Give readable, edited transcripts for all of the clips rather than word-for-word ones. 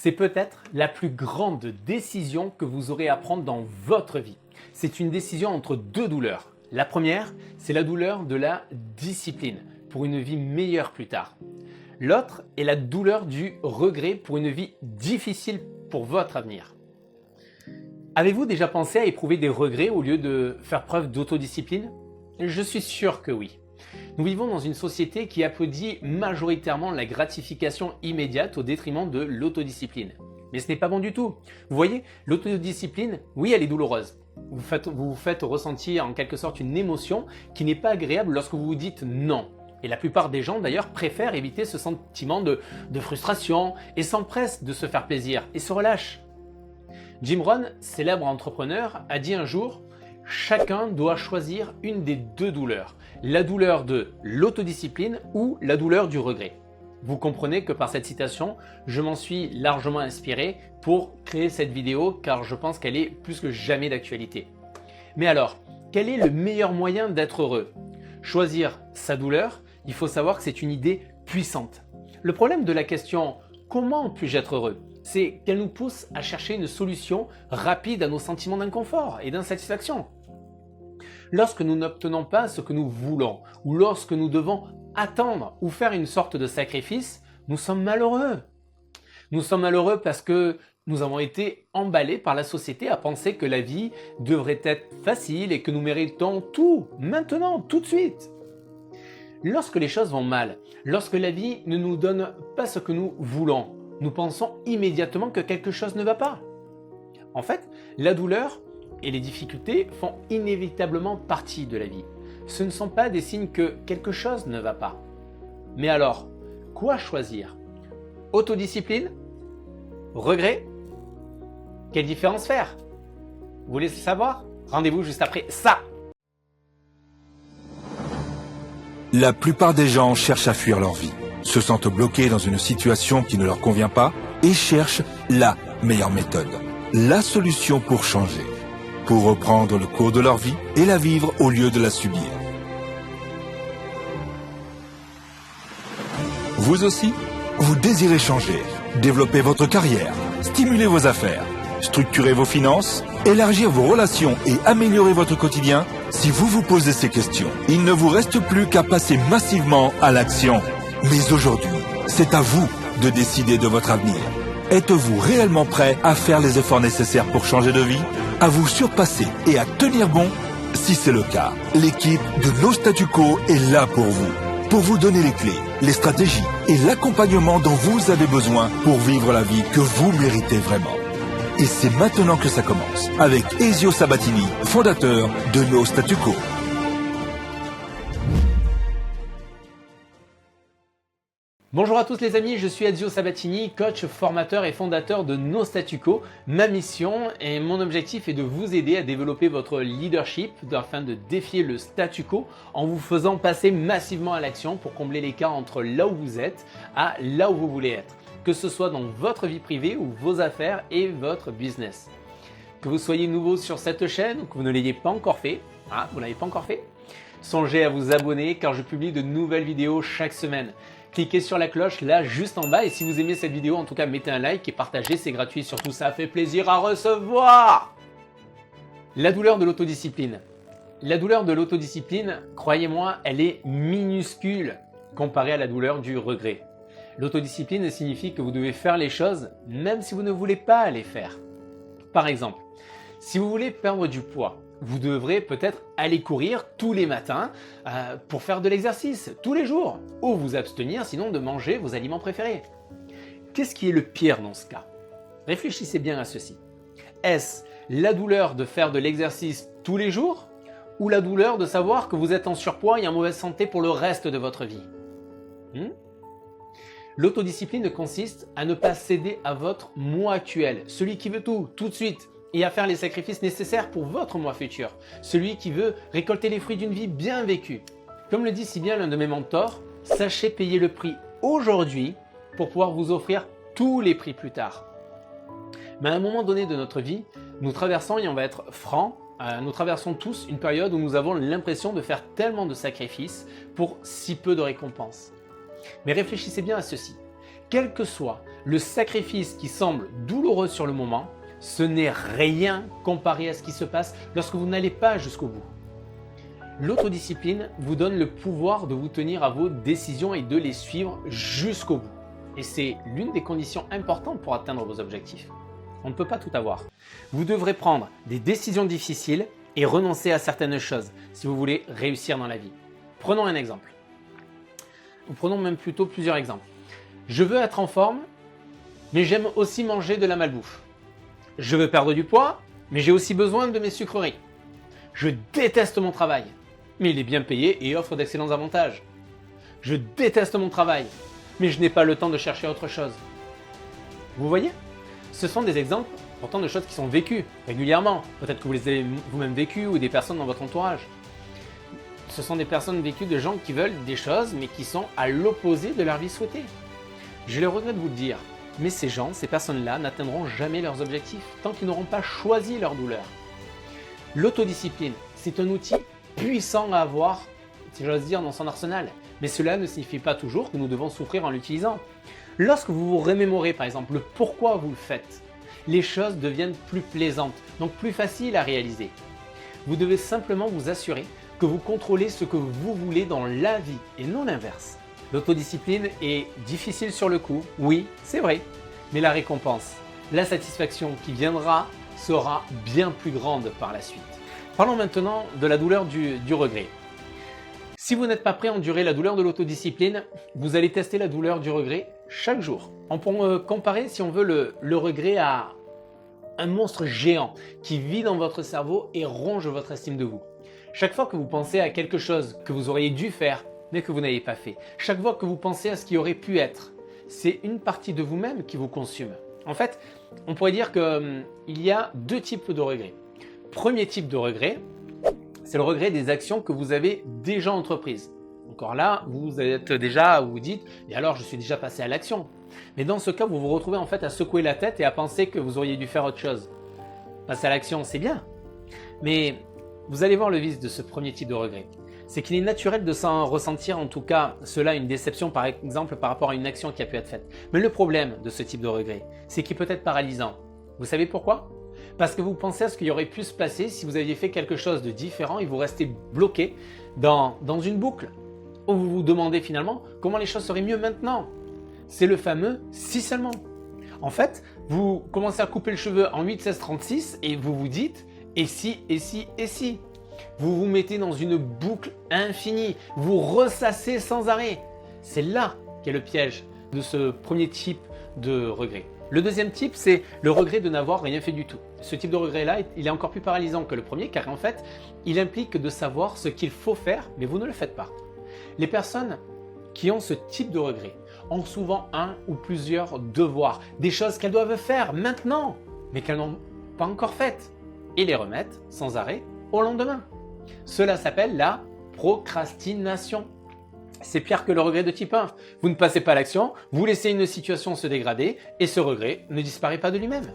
C'est peut-être la plus grande décision que vous aurez à prendre dans votre vie. C'est une décision entre deux douleurs. La première, c'est la douleur de la discipline pour une vie meilleure plus tard. L'autre est la douleur du regret pour une vie difficile pour votre avenir. Avez-vous déjà pensé à éprouver des regrets au lieu de faire preuve d'autodiscipline? Je suis sûr que oui. Nous vivons dans une société qui applaudit majoritairement la gratification immédiate au détriment de l'autodiscipline. Mais ce n'est pas bon du tout. Vous voyez, l'autodiscipline, oui, elle est douloureuse. Vous vous faites ressentir en quelque sorte une émotion qui n'est pas agréable lorsque vous vous dites non. Et la plupart des gens d'ailleurs préfèrent éviter ce sentiment de frustration et s'empressent de se faire plaisir et se relâchent. Jim Rohn, célèbre entrepreneur, a dit un jour: chacun doit choisir une des deux douleurs, la douleur de l'autodiscipline ou la douleur du regret. Vous comprenez que par cette citation, je m'en suis largement inspiré pour créer cette vidéo car je pense qu'elle est plus que jamais d'actualité. Mais alors, quel est le meilleur moyen d'être heureux? Choisir sa douleur, il faut savoir que c'est une idée puissante. Le problème de la question « Comment puis-je être heureux ?» c'est qu'elle nous pousse à chercher une solution rapide à nos sentiments d'inconfort et d'insatisfaction. Lorsque nous n'obtenons pas ce que nous voulons, ou lorsque nous devons attendre ou faire une sorte de sacrifice, nous sommes malheureux. Nous sommes malheureux parce que nous avons été emballés par la société à penser que la vie devrait être facile et que nous méritons tout, maintenant, tout de suite. Lorsque les choses vont mal, lorsque la vie ne nous donne pas ce que nous voulons, nous pensons immédiatement que quelque chose ne va pas. En fait, la douleur et les difficultés font inévitablement partie de la vie. Ce ne sont pas des signes que quelque chose ne va pas. Mais alors, quoi choisir? Autodiscipline? Regret? Quelle différence faire? Vous voulez savoir? Rendez-vous juste après ça! La plupart des gens cherchent à fuir leur vie, se sentent bloqués dans une situation qui ne leur convient pas et cherchent la meilleure méthode, la solution pour changer, pour reprendre le cours de leur vie et la vivre au lieu de la subir. Vous aussi, vous désirez changer, développer votre carrière, stimuler vos affaires, structurer vos finances, élargir vos relations et améliorer votre quotidien? Si vous vous posez ces questions, il ne vous reste plus qu'à passer massivement à l'action. Mais aujourd'hui, c'est à vous de décider de votre avenir. Êtes-vous réellement prêt à faire les efforts nécessaires pour changer de vie, à vous surpasser et à tenir bon? Si c'est le cas, l'équipe de No Statu Quo est là pour vous donner les clés, les stratégies et l'accompagnement dont vous avez besoin pour vivre la vie que vous méritez vraiment. Et c'est maintenant que ça commence, avec Ezio Sabatini, fondateur de No Statu Quo. Bonjour à tous les amis, je suis Ezio Sabatini, coach, formateur et fondateur de No Statu Quo. Ma mission et mon objectif est de vous aider à développer votre leadership afin de défier le statu quo en vous faisant passer massivement à l'action pour combler l'écart entre là où vous êtes à là où vous voulez être, que ce soit dans votre vie privée ou vos affaires et votre business. Que vous soyez nouveau sur cette chaîne ou que vous ne l'ayez pas encore fait, vous ne l'avez pas encore fait, songez à vous abonner car je publie de nouvelles vidéos chaque semaine. Cliquez sur la cloche là juste en bas et si vous aimez cette vidéo, en tout cas mettez un like et partagez, c'est gratuit, surtout ça fait plaisir à recevoir. La douleur de l'autodiscipline. La douleur de l'autodiscipline, croyez-moi, elle est minuscule comparée à la douleur du regret. L'autodiscipline signifie que vous devez faire les choses même si vous ne voulez pas les faire. Par exemple, si vous voulez perdre du poids, vous devrez peut-être aller courir tous les matins pour faire de l'exercice, tous les jours, ou vous abstenir sinon de manger vos aliments préférés. Qu'est-ce qui est le pire dans ce cas? Réfléchissez bien à ceci. Est-ce la douleur de faire de l'exercice tous les jours ou la douleur de savoir que vous êtes en surpoids et en mauvaise santé pour le reste de votre vie? L'autodiscipline consiste à ne pas céder à votre moi actuel, celui qui veut tout, tout de suite, et à faire les sacrifices nécessaires pour votre moi futur, celui qui veut récolter les fruits d'une vie bien vécue. Comme le dit si bien l'un de mes mentors, sachez payer le prix aujourd'hui pour pouvoir vous offrir tous les prix plus tard. Mais à un moment donné de notre vie, nous traversons, et on va être franc, nous traversons tous une période où nous avons l'impression de faire tellement de sacrifices pour si peu de récompenses. Mais réfléchissez bien à ceci. quel que soit le sacrifice qui semble douloureux sur le moment, ce n'est rien comparé à ce qui se passe lorsque vous n'allez pas jusqu'au bout. L'autodiscipline vous donne le pouvoir de vous tenir à vos décisions et de les suivre jusqu'au bout. Et c'est l'une des conditions importantes pour atteindre vos objectifs. On ne peut pas tout avoir. Vous devrez prendre des décisions difficiles et renoncer à certaines choses si vous voulez réussir dans la vie. Prenons un exemple. Ou prenons même plutôt plusieurs exemples. Je veux être en forme, mais j'aime aussi manger de la malbouffe. Je veux perdre du poids, mais j'ai aussi besoin de mes sucreries. Je déteste mon travail, mais il est bien payé et offre d'excellents avantages. Je déteste mon travail, mais je n'ai pas le temps de chercher autre chose. Vous voyez ? Ce sont des exemples pourtant de choses qui sont vécues régulièrement. Peut-être que vous les avez vous-même vécues ou des personnes dans votre entourage. Ce sont des personnes vécues de gens qui veulent des choses mais qui sont à l'opposé de leur vie souhaitée. J'ai le regret de vous le dire, mais ces gens, ces personnes-là n'atteindront jamais leurs objectifs tant qu'ils n'auront pas choisi leur douleur. L'autodiscipline, c'est un outil puissant à avoir, si j'ose dire, dans son arsenal. Mais cela ne signifie pas toujours que nous devons souffrir en l'utilisant. Lorsque vous vous remémorez par exemple le pourquoi vous le faites, les choses deviennent plus plaisantes, donc plus faciles à réaliser. Vous devez simplement vous assurer que vous contrôlez ce que vous voulez dans la vie et non l'inverse. L'autodiscipline est difficile sur le coup, oui, c'est vrai, mais la récompense, la satisfaction qui viendra sera bien plus grande par la suite. Parlons maintenant de la douleur du regret. Si vous n'êtes pas prêt à endurer la douleur de l'autodiscipline, vous allez tester la douleur du regret chaque jour. On peut comparer, si on veut, le regret à un monstre géant qui vit dans votre cerveau et ronge votre estime de vous. Chaque fois que vous pensez à quelque chose que vous auriez dû faire, mais que vous n'avez pas fait, chaque fois que vous pensez à ce qui aurait pu être, c'est une partie de vous-même qui vous consume. En fait, on pourrait dire qu'il y a deux types de regrets. Premier type de regret, c'est le regret des actions que vous avez déjà entreprises. Encore là, vous vous dites, et alors je suis déjà passé à l'action. Mais dans ce cas, vous vous retrouvez en fait à secouer la tête et à penser que vous auriez dû faire autre chose. Passer à l'action, c'est bien. Mais vous allez voir le vice de ce premier type de regret. C'est qu'il est naturel de s'en ressentir, en tout cas, cela une déception par exemple par rapport à une action qui a pu être faite. Mais le problème de ce type de regret, c'est qu'il peut être paralysant. Vous savez pourquoi ? Parce que vous pensez à ce qui aurait pu se passer si vous aviez fait quelque chose de différent et vous restez bloqué dans une boucle. Où vous vous demandez finalement comment les choses seraient mieux maintenant. C'est le fameux « si seulement ». En fait, vous commencez à couper le cheveu en 8, 16, 36 et vous vous dites « et si, et si, et si ». Vous vous mettez dans une boucle infinie, vous ressassez sans arrêt. C'est là qu'est le piège de ce premier type de regret. Le deuxième type, c'est le regret de n'avoir rien fait du tout. Ce type de regret-là, il est encore plus paralysant que le premier car en fait, il implique de savoir ce qu'il faut faire, mais vous ne le faites pas. Les personnes qui ont ce type de regret ont souvent un ou plusieurs devoirs, des choses qu'elles doivent faire maintenant, mais qu'elles n'ont pas encore faites, et les remettent sans arrêt au lendemain. Cela s'appelle la procrastination. C'est pire que le regret de type 1. Vous ne passez pas à l'action, vous laissez une situation se dégrader et ce regret ne disparaît pas de lui-même.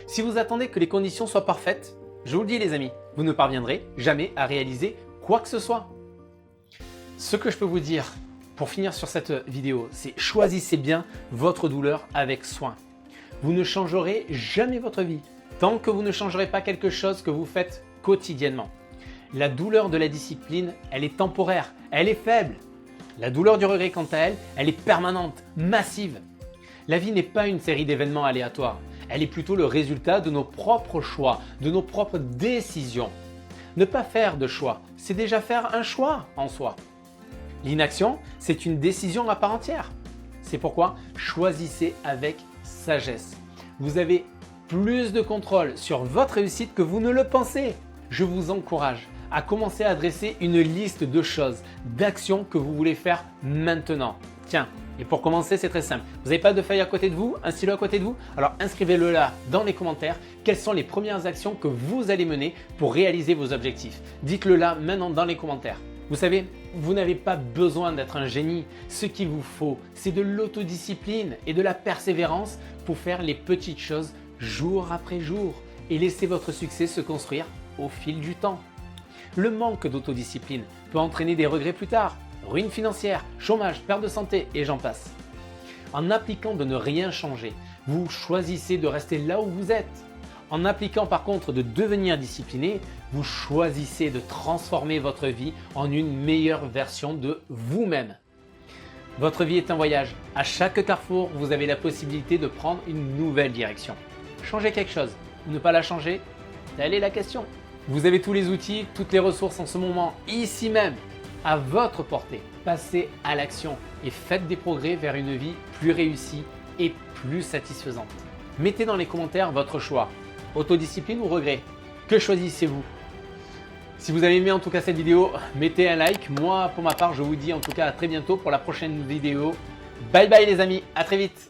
Si vous attendez que les conditions soient parfaites, je vous le dis les amis, vous ne parviendrez jamais à réaliser quoi que ce soit. Ce que je peux vous dire pour finir sur cette vidéo, c'est choisissez bien votre douleur avec soin. Vous ne changerez jamais votre vie tant que vous ne changerez pas quelque chose que vous faites quotidiennement. La douleur de la discipline, elle est temporaire, elle est faible. La douleur du regret, quant à elle, elle est permanente, massive. La vie n'est pas une série d'événements aléatoires. Elle est plutôt le résultat de nos propres choix, de nos propres décisions. Ne pas faire de choix, c'est déjà faire un choix en soi. L'inaction, c'est une décision à part entière. C'est pourquoi choisissez avec sagesse. Vous avez plus de contrôle sur votre réussite que vous ne le pensez. Je vous encourage à commencer à dresser une liste de choses, d'actions que vous voulez faire maintenant. Tiens, et pour commencer, c'est très simple. Vous n'avez pas de feuille à côté de vous, un stylo à côté de vous? Alors inscrivez-le là dans les commentaires. Quelles sont les premières actions que vous allez mener pour réaliser vos objectifs? Dites-le là maintenant dans les commentaires. Vous savez, vous n'avez pas besoin d'être un génie. Ce qu'il vous faut, c'est de l'autodiscipline et de la persévérance pour faire les petites choses jour après jour et laisser votre succès se construire au fil du temps. Le manque d'autodiscipline peut entraîner des regrets plus tard, ruine financière, chômage, perte de santé et j'en passe. En appliquant de ne rien changer, vous choisissez de rester là où vous êtes. En appliquant par contre de devenir discipliné, vous choisissez de transformer votre vie en une meilleure version de vous-même. Votre vie est un voyage. À chaque carrefour, vous avez la possibilité de prendre une nouvelle direction. Changer quelque chose ou ne pas la changer, telle est la question. Vous avez tous les outils, toutes les ressources en ce moment, ici même, à votre portée. Passez à l'action et faites des progrès vers une vie plus réussie et plus satisfaisante. Mettez dans les commentaires votre choix. Autodiscipline ou regret? Que choisissez-vous? Si vous avez aimé en tout cas cette vidéo, mettez un like. Moi, pour ma part, je vous dis en tout cas à très bientôt pour la prochaine vidéo. Bye bye les amis, à très vite.